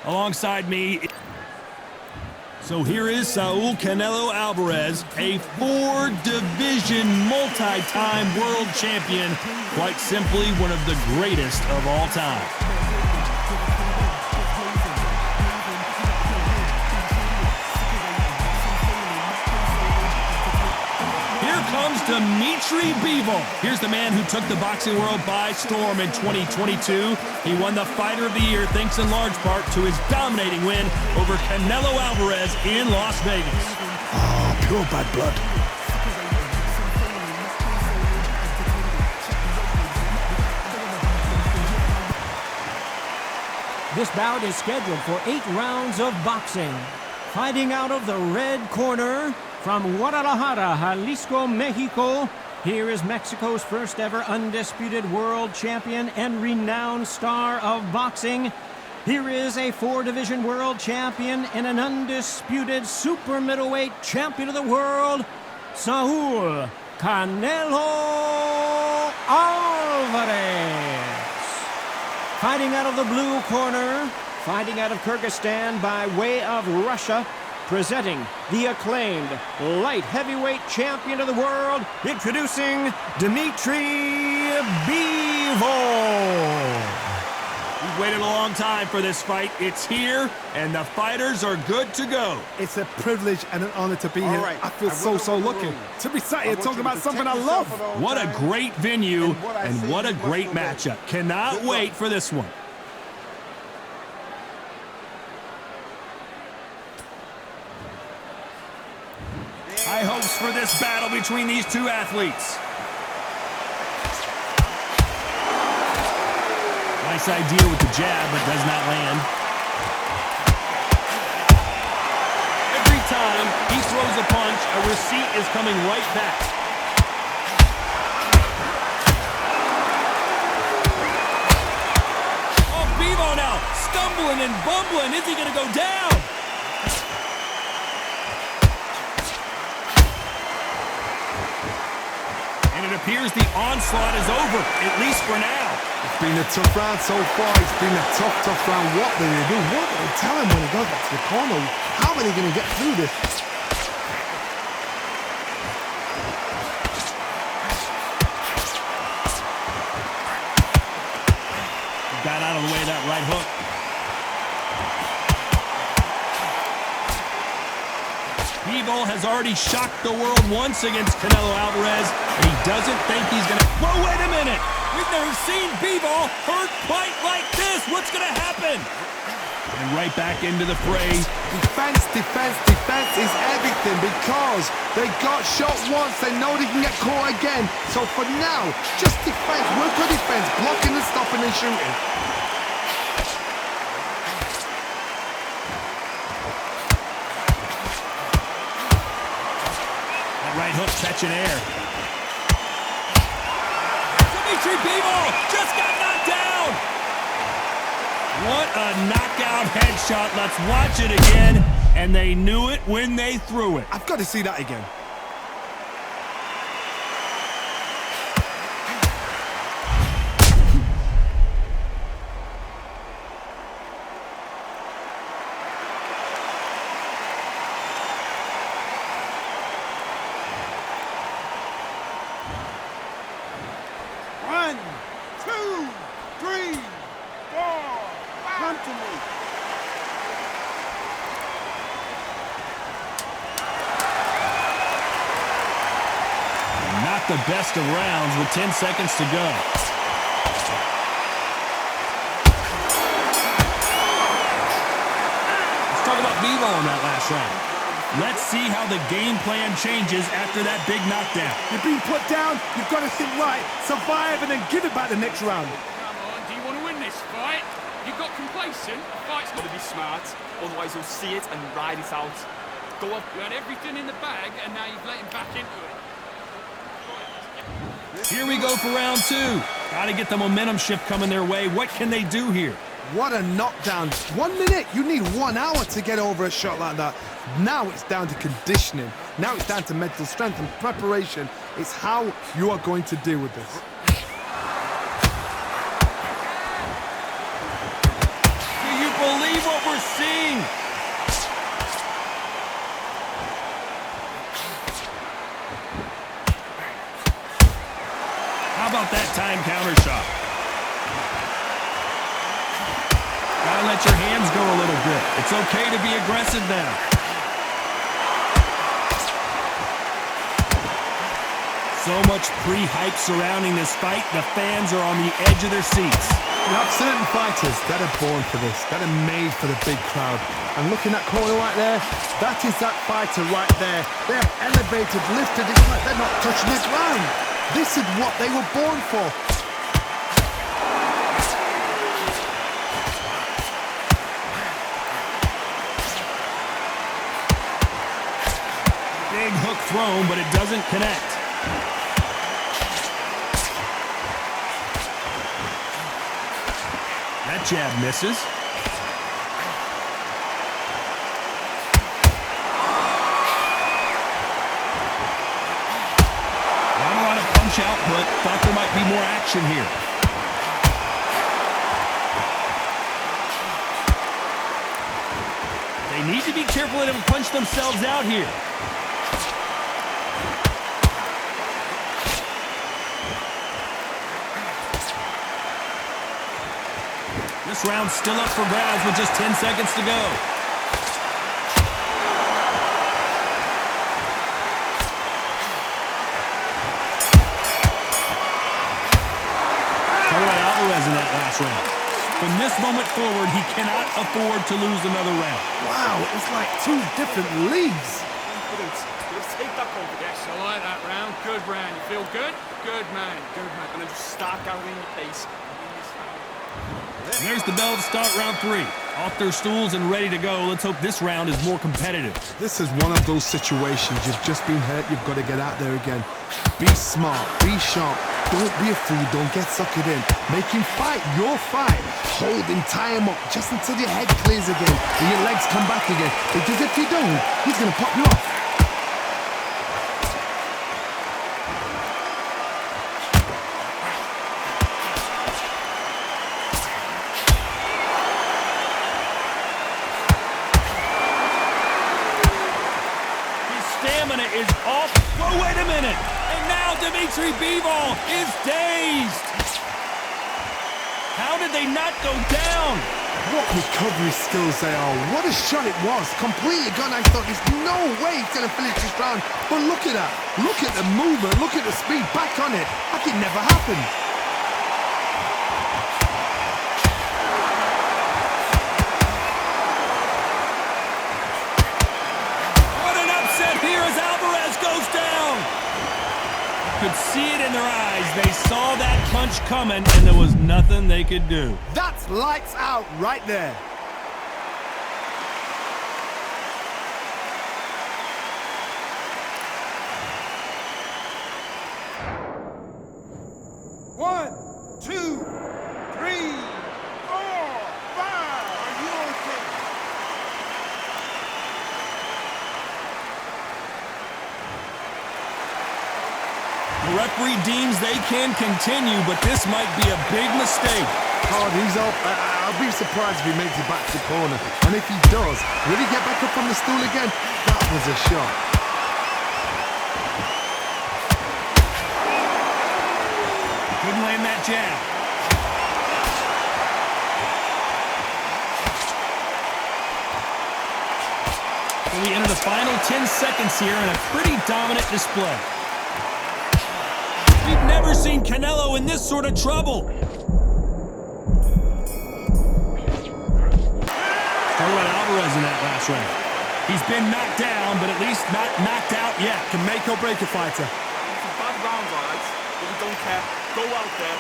alongside me. So here is Saul Canelo Alvarez, a 4-division multi-time world champion, quite simply one of the greatest of all time. Comes Dimitri Bivol. Here's the man who took the boxing world by storm in 2022. He won the Fighter of the Year thanks in large part to his dominating win over Canelo Alvarez in Las Vegas. Oh, pure bad blood. This bout is scheduled for 8 rounds of boxing. Fighting out of the red corner, from Guadalajara, Jalisco, Mexico, here is Mexico's first ever undisputed world champion and renowned star of boxing. Here is a 4-division world champion and an undisputed super middleweight champion of the world, Saul Canelo Alvarez. Fighting out of the blue corner, fighting out of Kyrgyzstan by way of Russia, presenting the acclaimed light heavyweight champion of the world, introducing Dimitri Bivol. We've waited a long time for this fight. It's here, and the fighters are good to go. It's a privilege and an honor to be here. Right. I feel so lucky to be sat here talking about something I love. What a great venue, and what a great matchup. Cannot wait for this one. High hopes for this battle between these two athletes. Nice idea with the jab, but does not land. Every time he throws a punch, a receipt is coming right back. Oh, Bivol now, stumbling and bumbling. Is he going to go down? It appears the onslaught is over, at least for now. It's been a tough round so far. It's been a tough round. What do they do? What do they tell him when he goes back to the corner? How are they going to get through this? Got out of the way of that right hook. Bivol has already shocked the world once against Canelo Alvarez, and he doesn't think he's going to... Whoa, wait a minute! We've never seen Bivol hurt quite like this! What's going to happen? And right back into the fray. Defense is everything because they got shot once. They know they can get caught again. So for now, just defense. Work on defense. Blocking and stopping and shooting. Right hook catching air. Dimitri Bivol just got knocked down. What a knockout headshot. Let's watch it again. And they knew it when they threw it. I've got to see that again. Not the best of rounds with 10 seconds to go. Let's talk about Bivol in that last round. Let's see how the game plan changes after that big knockdown. You're being put down, you've got to think right, survive and then give it back the next round. Come on, do you want to win this fight? You got complacent? The fight's got to be smart, otherwise you'll see it and ride it out. Go on. You had everything in the bag and now you've let him back into it. Here we go for round two. Got to get the momentum shift coming their way. What can they do here? What a knockdown. 1 minute, you need 1 hour to get over a shot like that. Now it's down to conditioning. Now it's down to mental strength and preparation. It's how you are going to deal with this. Do you believe what we're let your hands go a little bit. It's okay to be aggressive now. So much pre-hype surrounding this fight, the fans are on the edge of their seats. You have certain fighters that are born for this, that are made for the big crowd. And looking at that corner right there, that is that fighter right there. They're elevated, lifted, it's like they're not touching the ground. This is what they were born for. Big hook thrown, but it doesn't connect. That jab misses. Not a lot of punch output. Thought there might be more action here. They need to be careful they don't punch themselves out here. This round's still up for grabs with just 10 seconds to go. Talk about Alvarez in that last round. From this moment forward, he cannot afford to lose another round. Wow, it's like two different leagues. Confidence. Just take that confidence. I like that round. Good round. You feel good? Good man. Good man. And then just start gathering your pace. And there's the bell to start round 3. Off their stools and ready to go. Let's hope this round is more competitive. This is one of those situations. You've just been hurt. You've got to get out there again. Be smart. Be sharp. Don't be a fool. Don't get suckered in. Make him fight your fight. Hold him. Tie him up just until your head clears again and your legs come back again. Because if you don't, he's going to pop you off. Stamina is off. Whoa, wait a minute. And now Dimitri Bivol is dazed. How did they not go down? What recovery skills they are. What a shot it was. Completely gone. I thought there's no way he's going to finish this round. But look at that. Look at the movement. Look at the speed. Back on it. Like it never happened. Here as Alvarez goes down. You could see it in their eyes. They saw that punch coming, and there was nothing they could do. That's lights out right there. One, two, three, four, five. Are you okay? The referee deems they can continue, but this might be a big mistake. Hard, he's up. I'll be surprised if he makes it back to the corner. And if he does, will he get back up on the stool again? That was a shot. Couldn't land that jab. So we enter the final 10 seconds here in a pretty dominant display. We've never seen Canelo in this sort of trouble. Talk about Alvarez in that last round. He's been knocked down, but at least not knocked out yet. Can make or break a fighter. It's a bad round, right? But we don't care. Go out there.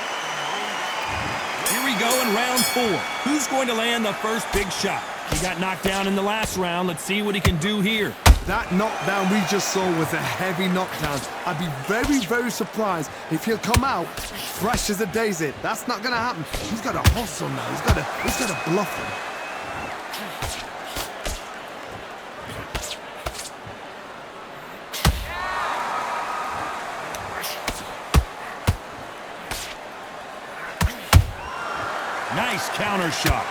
Here we go in round 4. Who's going to land the first big shot? He got knocked down in the last round. Let's see what he can do here. That knockdown we just saw was a heavy knockdown. I'd be very, very surprised if he'll come out fresh as a daisy. That's not going to happen. He's got to hustle now. He's got to bluff him. Nice counter shot.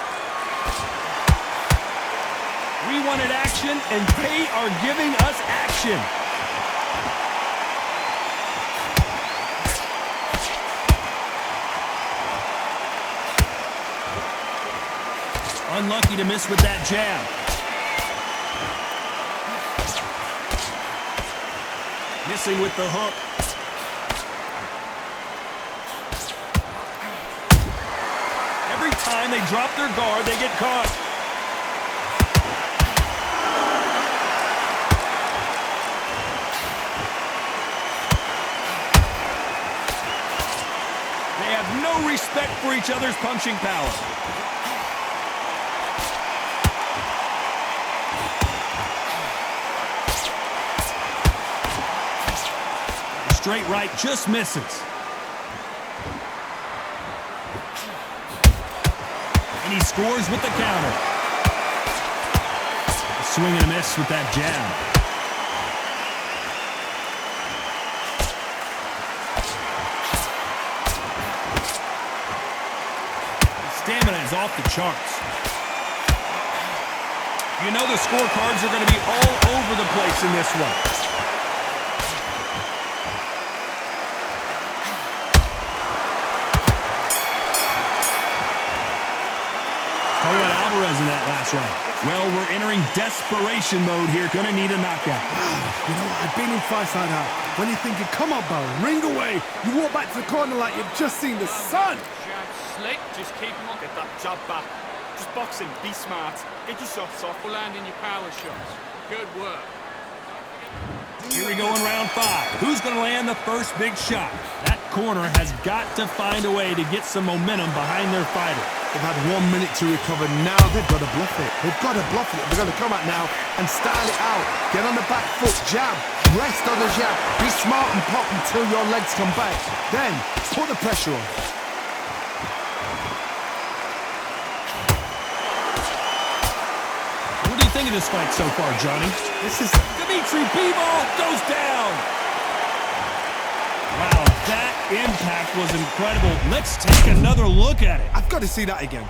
We wanted action, and they are giving us action. unlucky to miss with that jab. Missing with the hook. Every time they drop their guard, they get caught. They have no respect for each other's punching power. Straight right just misses. And he scores with the counter. A swing and a miss with that jab. His stamina is off the charts. You know the scorecards are going to be all over the place in this one. Alvarez in that last round. Well, we're entering desperation mode here. Gonna need a knockout. You know what? I've been in fights like that. When you're thinking, come on, Baron, ring away. You walk back to the corner like you've just seen the sun. Jab slick, just keep him on. Get that jab back. Just boxing, be smart. Get your shots off. We'll land in your power shots. Good work. Here we go in round 5. Who's gonna land the first big shot? That corner has got to find a way to get some momentum behind their fighter. They've had 1 minute to recover. Now they've got to bluff it. They've got to bluff it. They're going to come out now and style it out. Get on the back foot, jab, rest on the jab. Be smart and pop until your legs come back. Then put the pressure on. What do you think of this fight so far, Johnny? This is... Dimitri Bivol goes down. Wow, that impact was incredible. Let's take another look at it. I've got to see that again.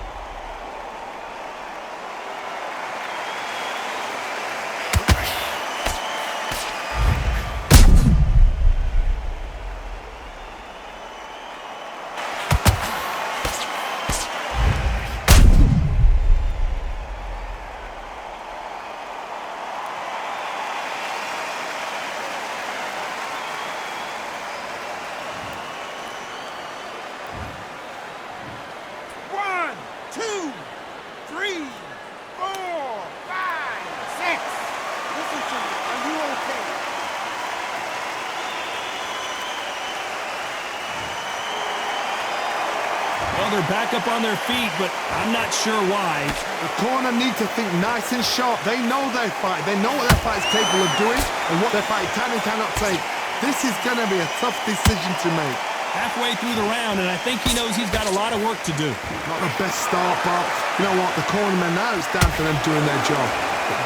Well, they're back up on their feet, but I'm not sure why. The corner need to think nice and sharp. They know their fight. They know what their fight is capable of doing and what their fight can and cannot take. This is going to be a tough decision to make. Halfway through the round, and I think he knows he's got a lot of work to do. Not the best start, but you know what? The cornermen, now it's down to them doing their job.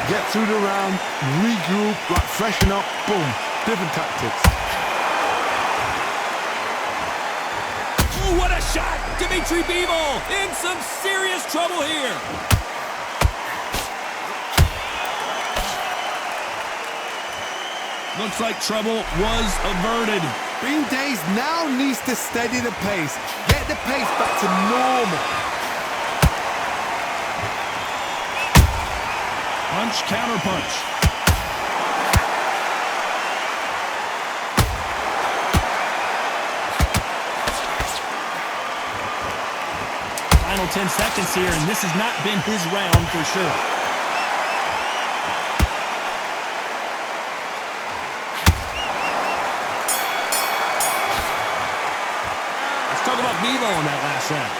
Get through the round, regroup, like freshen up, boom. Different tactics. Oh, what a shot! Dimitri Bivol in some serious trouble here. Looks like trouble was averted. Bean Days now needs to steady the pace. Get the pace back to normal. Punch, counter punch. Final 10 seconds here, and this has not been his round for sure. Let's talk about Bivol in that last round.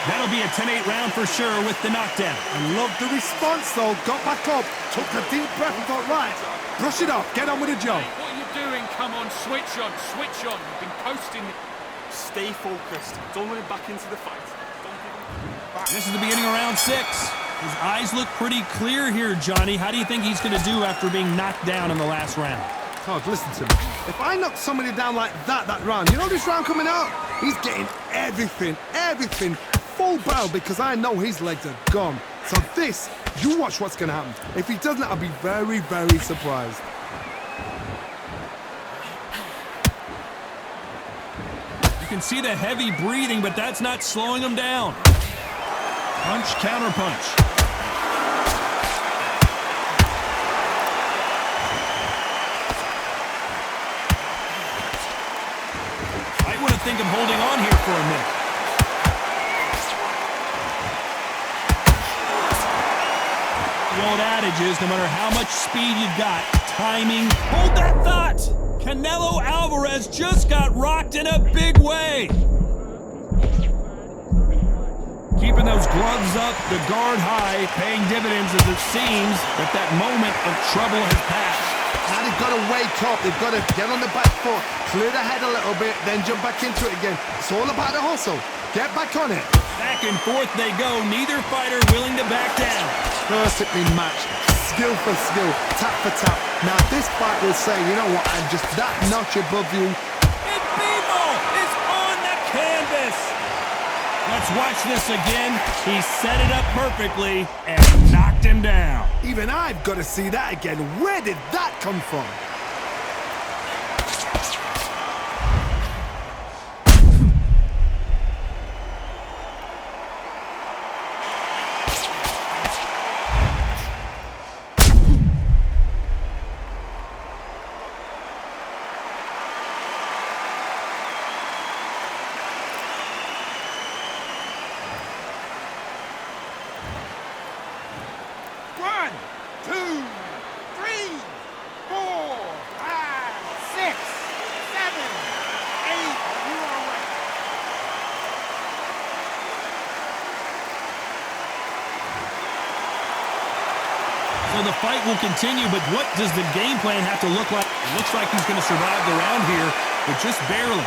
That'll be a 10-8 round for sure with the knockdown. I love the response though. Got back up, took a deep breath and thought, right, brush it off, get on with the job. What are you doing? Come on, switch on, switch on. You've been coasting. Stay focused. Don't let him back into the fight. This is the beginning of round 6. His eyes look pretty clear here, Johnny. How do you think he's going to do after being knocked down in the last round? Todd, listen to me. If I knock somebody down like that round, you know this round coming out? He's getting everything, full barrel because I know his legs are gone. So this, you watch what's going to happen. If he doesn't, I'll be very, very surprised. You can see the heavy breathing, but that's not slowing him down. Punch, counter punch. The old adage is, no matter how much speed you've got, timing. Hold that thought! Canelo Alvarez just got rocked in a big way. Keeping those gloves up, the guard high, paying dividends as it seems that moment of trouble has passed. Now they've got to wake up. They've got to get on the back foot, clear the head a little bit, then jump back into it again. It's all about the hustle. Get back on it. Back and forth they go. Neither fighter willing to back down. Perfectly matched. Skill for skill. Tap for tap. Now this fight will say, you know what, I'm just that notch above you. And Bivol is on the canvas. Let's watch this again. He set it up perfectly and knocked him down. Even I've got to see that again. Where did that come from? One, two, three, four, five, six, seven, eight. You are right. So the fight will continue, but what does the game plan have to look like? It looks like he's going to survive the round here, but just barely.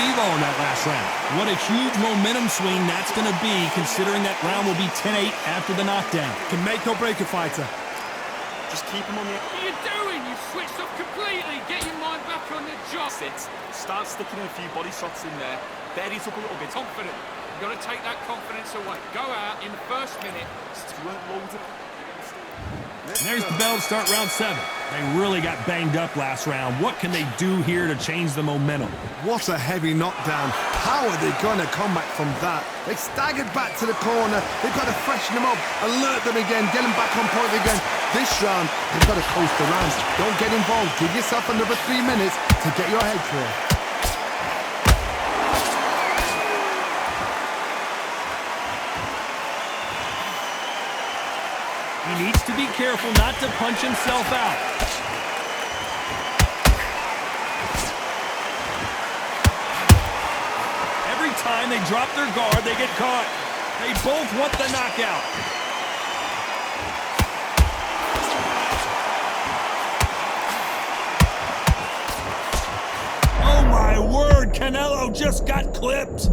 Bivol in that last round. What a huge momentum swing that's going to be, considering that round will be 10-8 after the knockdown. Can make or break a fighter. Just keep him on the... What are you doing? You switched off completely. Get your mind back on the job. Start sticking a few body shots in there. Bury it up a little bit. Confident. You've got to take that confidence away. Go out in the first minute. You won't load it. And there's the bell to start round 7. They really got banged up last round. What can they do here to change the momentum? What a heavy knockdown. How are they going to come back from that? They staggered back to the corner. They've got to freshen them up, alert them again, get them back on point again. This round, they've got to coast the rounds. Don't get involved. Give yourself another 3 minutes to get your head clear. He needs to be careful not to punch himself out. Every time they drop their guard, they get caught. They both want the knockout. Oh my word, Canelo just got clipped.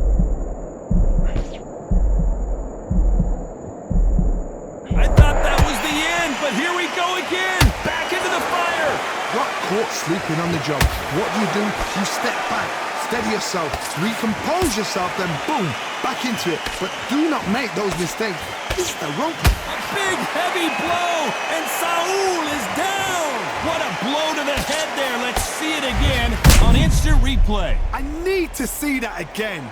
But here we go again, back into the fire. Got caught sleeping on the job. What do? You step back, steady yourself, recompose yourself, then boom, back into it. But do not make those mistakes. This is the rope. A big, heavy blow, and Saul is down. What a blow to the head there. Let's see it again on instant replay. I need to see that again.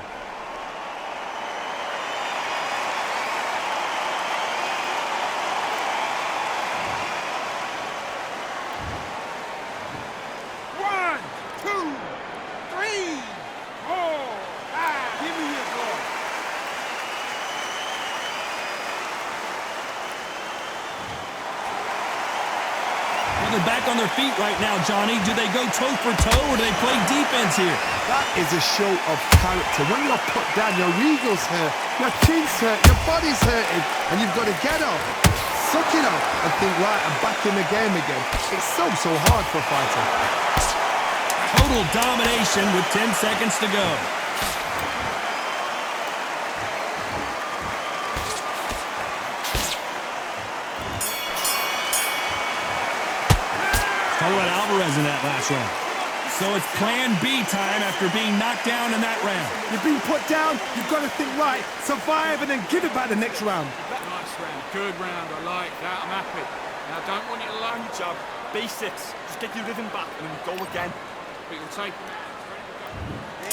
They're back on their feet right now, Johnny. Do they go toe for toe or do they play defense here? That is a show of character. When you're put down, your ego's hurt, your chin's hurt, your body's hurting, and you've got to get up, suck it up, and think, right, I'm back in the game again. It's so hard for a fighter. Total domination with 10 seconds to go. Talk about Alvarez in that last round. So it's plan B time after being knocked down in that round. You've been put down, you've got to think, right, survive and then give it back the next round. Nice round. Good round. I like that. I'm happy. Now, don't want you to learn your job. Basics. Just get your rhythm back and then go again. But you'll take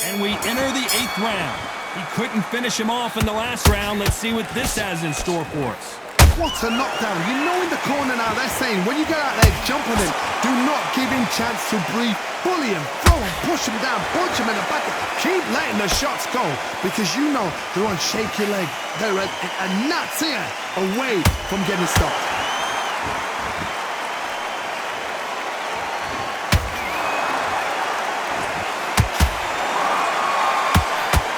And we enter the 8th round. He couldn't finish him off in the last round. Let's see what this has in store for us. What a knockdown. You know in the corner now they're saying when you get out there, jump on him. Do not give him chance to breathe. Bully him, throw him, push him down, punch him in the back. Keep letting the shots go because you know they're on shaky leg. They're a gnat's ear away from getting stopped.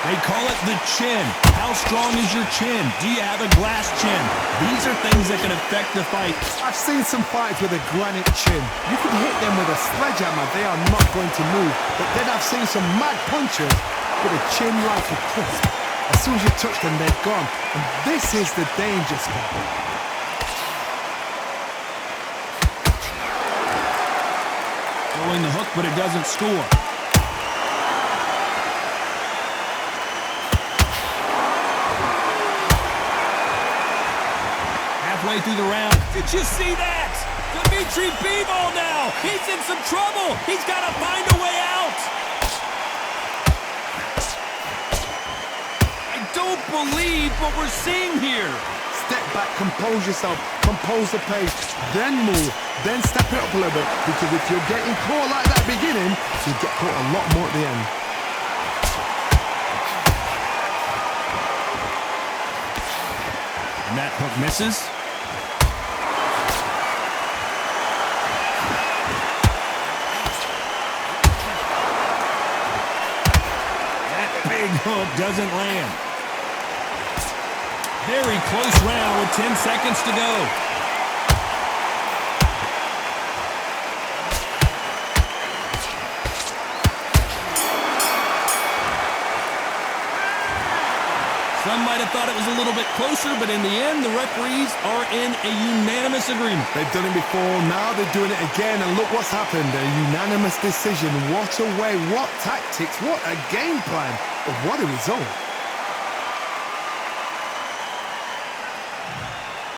They call it the chin. How strong is your chin? Do you have a glass chin? These are things that can affect the fight. I've seen some fights with a granite chin. You can hit them with a sledgehammer, they are not going to move. But then I've seen some mad punchers with a chin like a crisp. As soon as you touch them, they're gone. And this is the danger spot. Throwing the hook, but it doesn't score. Halfway through the round. Did you see that? Dmitry Bivol now. He's in some trouble. He's got to find a way out. I don't believe what we're seeing here. Step back, compose yourself, compose the pace, then move, then step it up a little bit. Because if you're getting caught like that beginning, you get caught a lot more at the end. And that hook misses. Big hook doesn't land. Very close round with 10 seconds to go. Some might have thought it was a little bit closer, but in the end, the referees are in a unanimous agreement. They've done it before, now they're doing it again, and look what's happened. A unanimous decision. What a way, what tactics, what a game plan. But what a result.